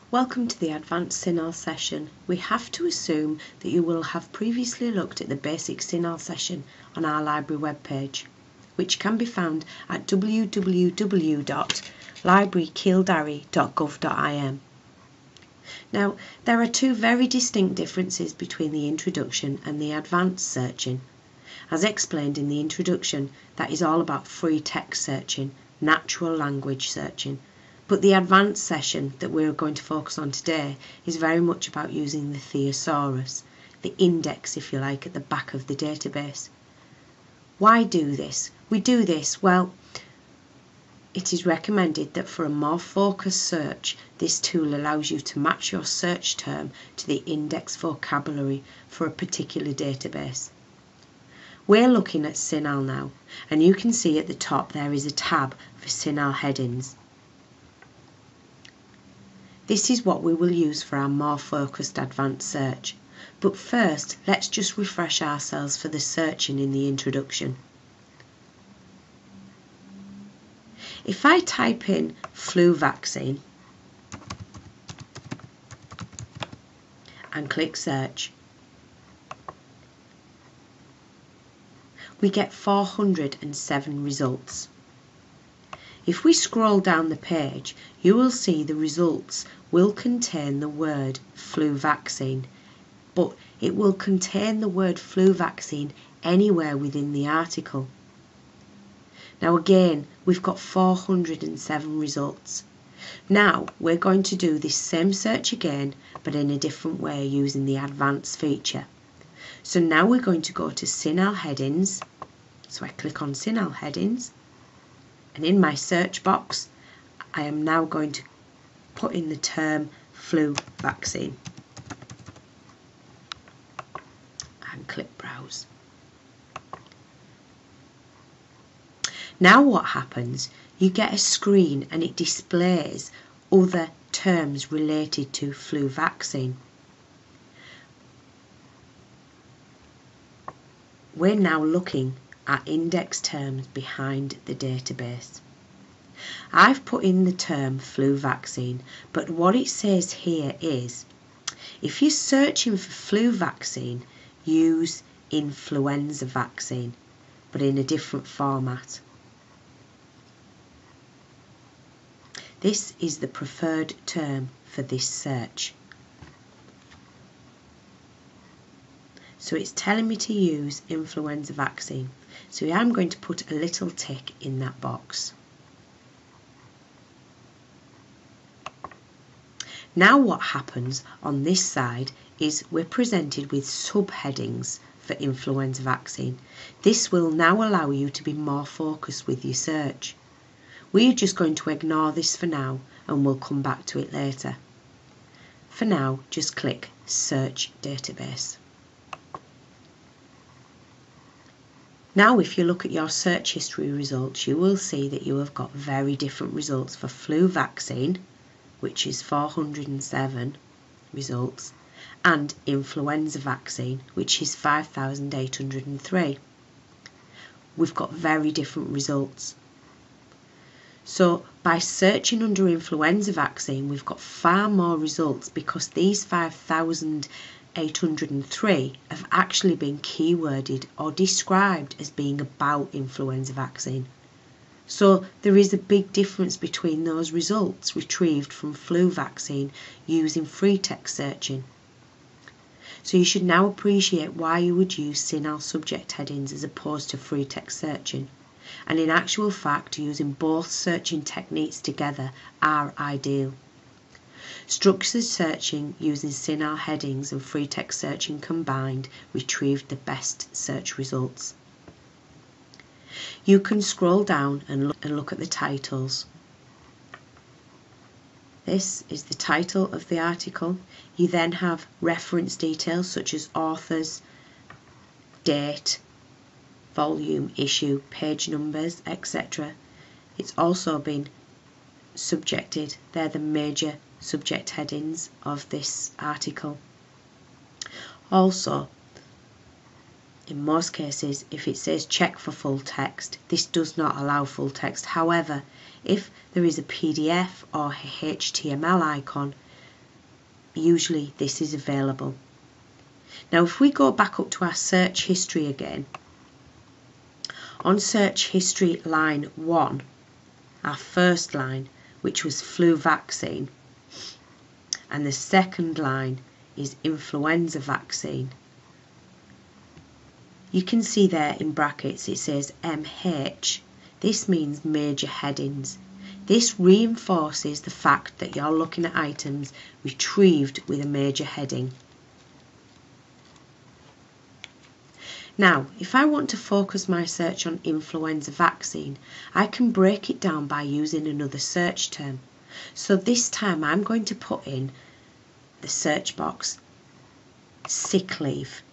Welcome to the Advanced Cinahl session. We have to assume that you will have previously looked at the basic Cinahl session on our library webpage, which can be found at www.librarykeylldarree.gov.im. Now, there are two very distinct differences between the introduction and the advanced searching. As explained in the introduction, that is all about free text searching, natural language searching. But the advanced session that we're going to focus on today is very much about using the Thesaurus, the index, if you like, at the back of the database. Why do this? We do this, well, it is recommended that for a more focused search, this tool allows you to match your search term to the index vocabulary for a particular database. We're looking at Cinahl now, and you can see at the top there is a tab for Cinahl Headings. This is what we will use for our more focused advanced search. But first, let's just refresh ourselves for the searching in the introduction. If I type in flu vaccine and click search, we get 407 results. If we scroll down the page, you will see the results will contain the word flu vaccine, but it will contain the word flu vaccine anywhere within the article. Now again, we've got 407 results. Now we're going to do this same search again, but in a different way using the advanced feature. So now we're going to go to Cinahl Headings. So I click on Cinahl Headings. And in my search box, I am now going to put in the term flu vaccine and click browse. Now what happens? You get a screen and it displays other terms related to flu vaccine. We're now looking at index terms behind the database. I've put in the term flu vaccine, but what it says here is, if you're searching for flu vaccine, use influenza vaccine, but in a different format. This is the preferred term for this search. So it's telling me to use influenza vaccine. So I'm going to put a little tick in that box. Now what happens on this side is we're presented with subheadings for influenza vaccine. This will now allow you to be more focused with your search. We're just going to ignore this for now and we'll come back to it later. For now, just click Search Database. Now if you look at your search history results, you will see that you have got very different results for flu vaccine, which is 407 results, and influenza vaccine, which is 5,803. We've got very different results. So by searching under influenza vaccine, we've got far more results because these 5,803 have actually been keyworded or described as being about influenza vaccine. So there is a big difference between those results retrieved from flu vaccine using free text searching. So you should now appreciate why you would use Cinahl subject headings as opposed to free text searching. And in actual fact, using both searching techniques together are ideal. Structured searching using Cinahl headings and free text searching combined retrieved the best search results. You can scroll down and look at the titles. This is the title of the article. You then have reference details such as authors, date, volume, issue, page numbers, etc. It's also been subjected. They're the major subject headings of this article. Also, in most cases, if it says check for full text, this does not allow full text. However, if there is a PDF or HTML icon, usually this is available. Now if we go back up to our search history again, on search history line 1, our first line, which was flu vaccine, and the second line is influenza vaccine. You can see there in brackets it says MH. This means major headings. This reinforces the fact that you're looking at items retrieved with a major heading. Now, if I want to focus my search on influenza vaccine, I can break it down by using another search term. So this time I'm going to put in the search box sick leave,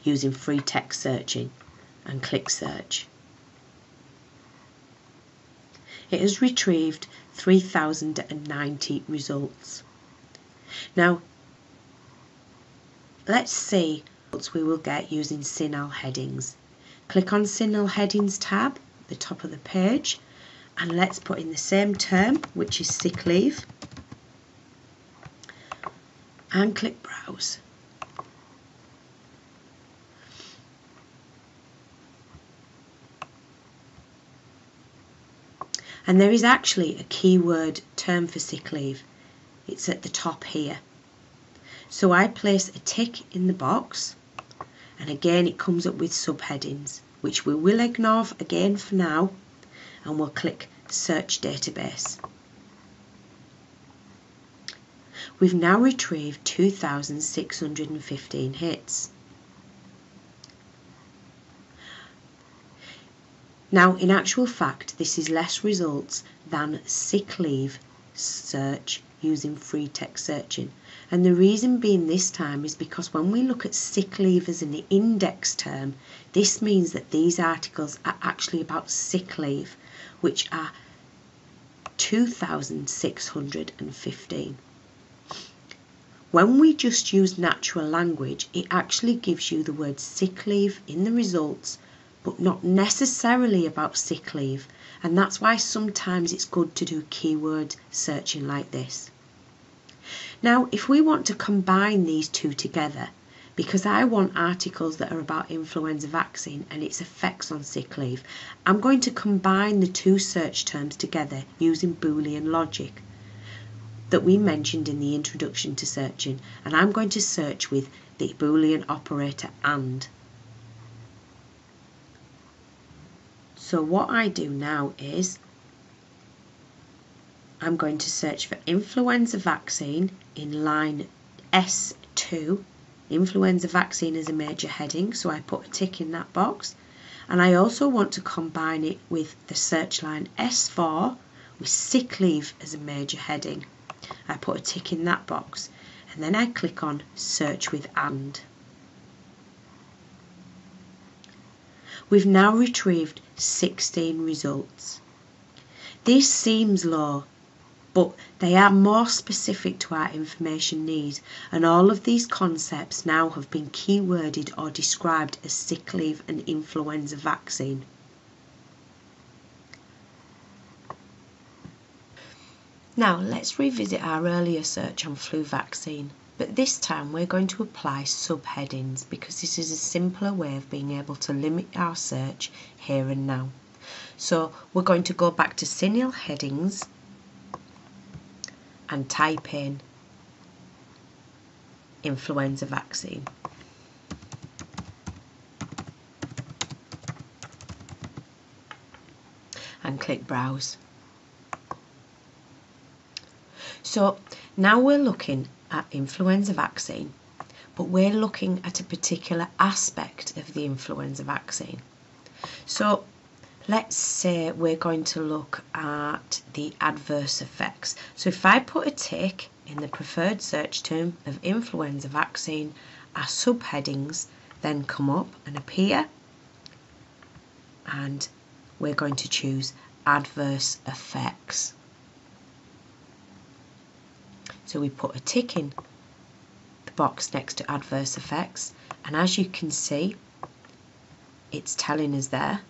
using free text searching, and click search. It has retrieved 3090 results. Now let's see what we will get using Cinahl Headings. Click on Cinahl Headings tab at the top of the page, and let's put in the same term, which is sick leave, and click browse. And there is actually a keyword term for sick leave. It's at the top here. So I place a tick in the box, and again it comes up with subheadings, which we will ignore again for now, and we'll click search database. We've now retrieved 2,615 hits. Now, in actual fact, this is less results than sick leave search using free text searching. And the reason being this time is because when we look at sick leave as an index term, this means that these articles are actually about sick leave, which are 2,615. When we just use natural language, it actually gives you the word sick leave in the results, but not necessarily about sick leave, and that's why sometimes it's good to do keyword searching like this. Now, if we want to combine these two together, because I want articles that are about influenza vaccine and its effects on sick leave, I'm going to combine the two search terms together using Boolean Logic that we mentioned in the introduction to searching, and I'm going to search with the Boolean operator AND. So what I do now is I'm going to search for influenza vaccine in line S2. Influenza vaccine is a major heading, so I put a tick in that box. And I also want to combine it with the search line S4 with sick leave as a major heading. I put a tick in that box, and then I click on search with AND. We've now retrieved 16 results. This seems low, but they are more specific to our information needs, and all of these concepts now have been keyworded or described as sick leave and influenza vaccine. Now let's revisit our earlier search on flu vaccine, but this time we're going to apply subheadings because this is a simpler way of being able to limit our search here and now. So we're going to go back to Cinahl Headings and type in influenza vaccine. And click browse. So now we're looking at influenza vaccine, but we're looking at a particular aspect of the influenza vaccine. So let's say we're going to look at the adverse effects. So if I put a tick in the preferred search term of influenza vaccine, our subheadings then come up and appear, and we're going to choose adverse effects. So we put a tick in the box next to adverse effects, and as you can see, it's telling us there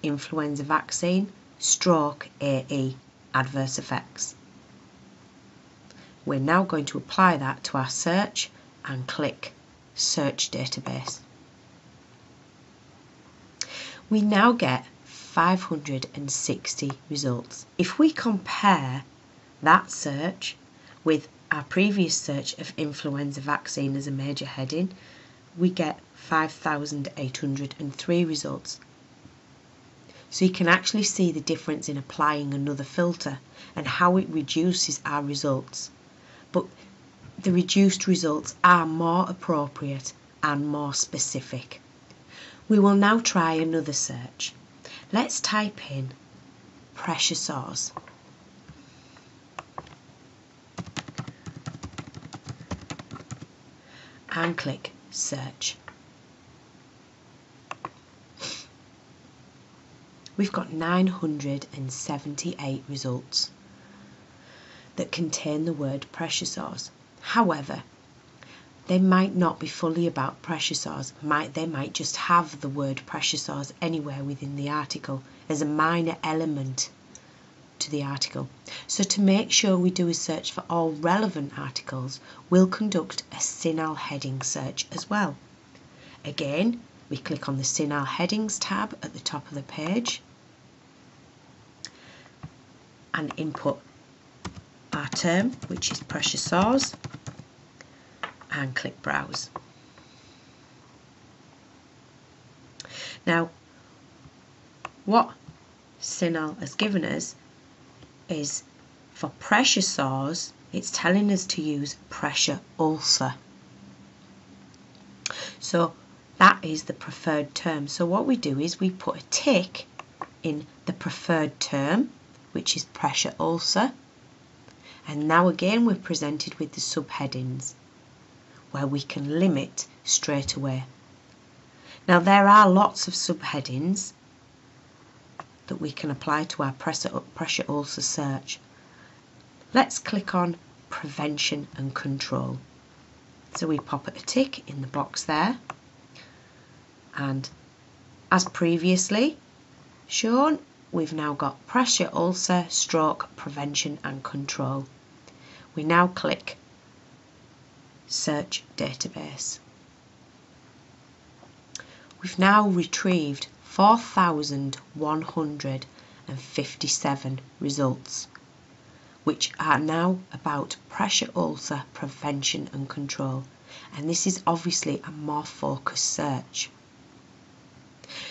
influenza vaccine stroke AE. adverse effects. We're now going to apply that to our search and click Search Database. We now get 560 results. If we compare that search with our previous search of influenza vaccine as a major heading, we get 5,803 results. So you can actually see the difference in applying another filter and how it reduces our results. But the reduced results are more appropriate and more specific. We will now try another search. Let's type in pressure sores. And click Search. We've got 978 results that contain the word pressure sores. However, they might not be fully about pressure sores. They might just have the word pressure sores anywhere within the article as a minor element to the article. So to make sure we do a search for all relevant articles, we'll conduct a Cinahl Headings search as well. Again, we click on the Cinahl Headings tab at the top of the page and input our term, which is pressure sores, and click Browse. Now, what Cinahl has given us is for pressure sores, it's telling us to use pressure ulcer. So that is the preferred term. So what we do is we put a tick in the preferred term, which is pressure ulcer. And now again we're presented with the subheadings, where we can limit straight away. Now there are lots of subheadings that we can apply to our pressure ulcer search. Let's click on prevention and control. So we pop a tick in the box there, and as previously shown, we've now got pressure ulcer, stroke, prevention and control. We now click Search Database. We've now retrieved 4,157 results, which are now about pressure ulcer, prevention and control. And this is obviously a more focused search.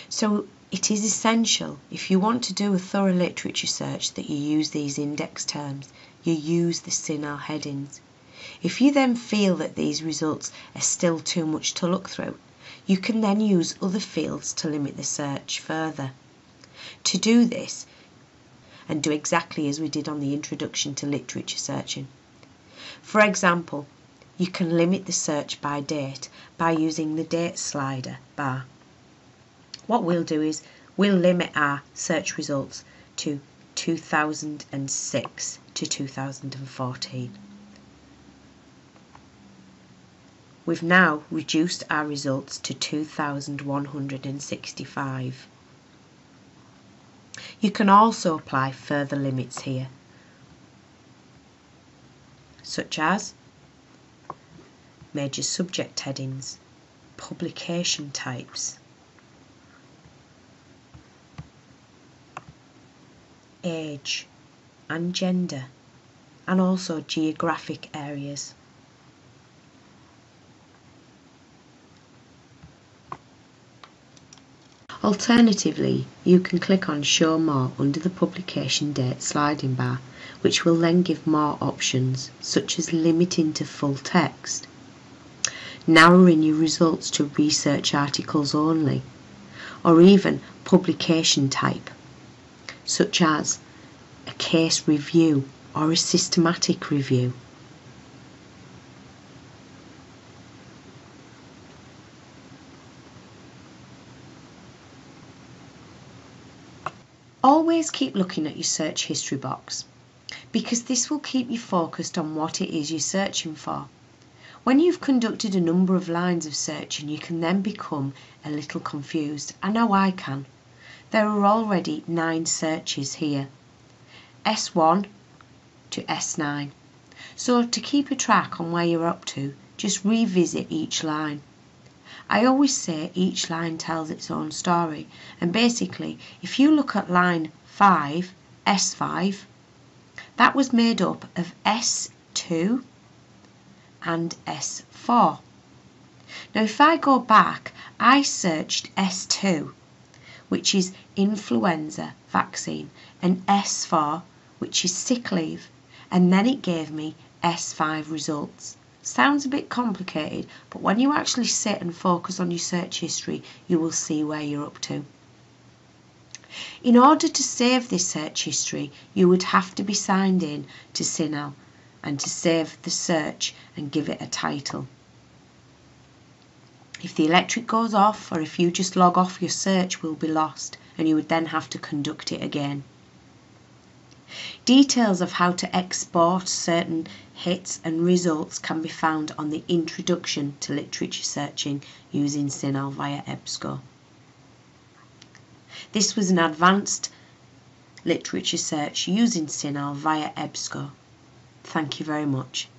So it is essential, if you want to do a thorough literature search, that you use these index terms, you use the Cinahl headings. If you then feel that these results are still too much to look through, you can then use other fields to limit the search further. To do this, and do exactly as we did on the introduction to literature searching. For example, you can limit the search by date by using the date slider bar. What we'll do is we'll limit our search results to 2006 to 2014. We've now reduced our results to 2,165. You can also apply further limits here, such as major subject headings, publication types, age and gender, and also geographic areas. Alternatively, you can click on Show More under the publication date sliding bar, which will then give more options, such as limiting to full text, narrowing your results to research articles only, or even publication type, such as a case review or a systematic review. Always keep looking at your search history box, because this will keep you focused on what it is you're searching for. When you've conducted a number of lines of searching, you can then become a little confused. I know I can. There are already 9 searches here. S1 to S9. So to keep a track on where you're up to, just revisit each line. I always say each line tells its own story, and basically if you look at line 5, S5, that was made up of S2 and S4. Now if I go back, I searched S2, which is influenza vaccine, and S4, which is sick leave, and then it gave me S5 results. Sounds a bit complicated, but when you actually sit and focus on your search history, you will see where you're up to. In order to save this search history, you would have to be signed in to Cinahl and to save the search and give it a title. If the electric goes off, or if you just log off, your search will be lost and you would then have to conduct it again. Details of how to export certain hits and results can be found on the Introduction to Literature Searching using Cinahl via EBSCO. This was an advanced literature search using Cinahl via EBSCO. Thank you very much.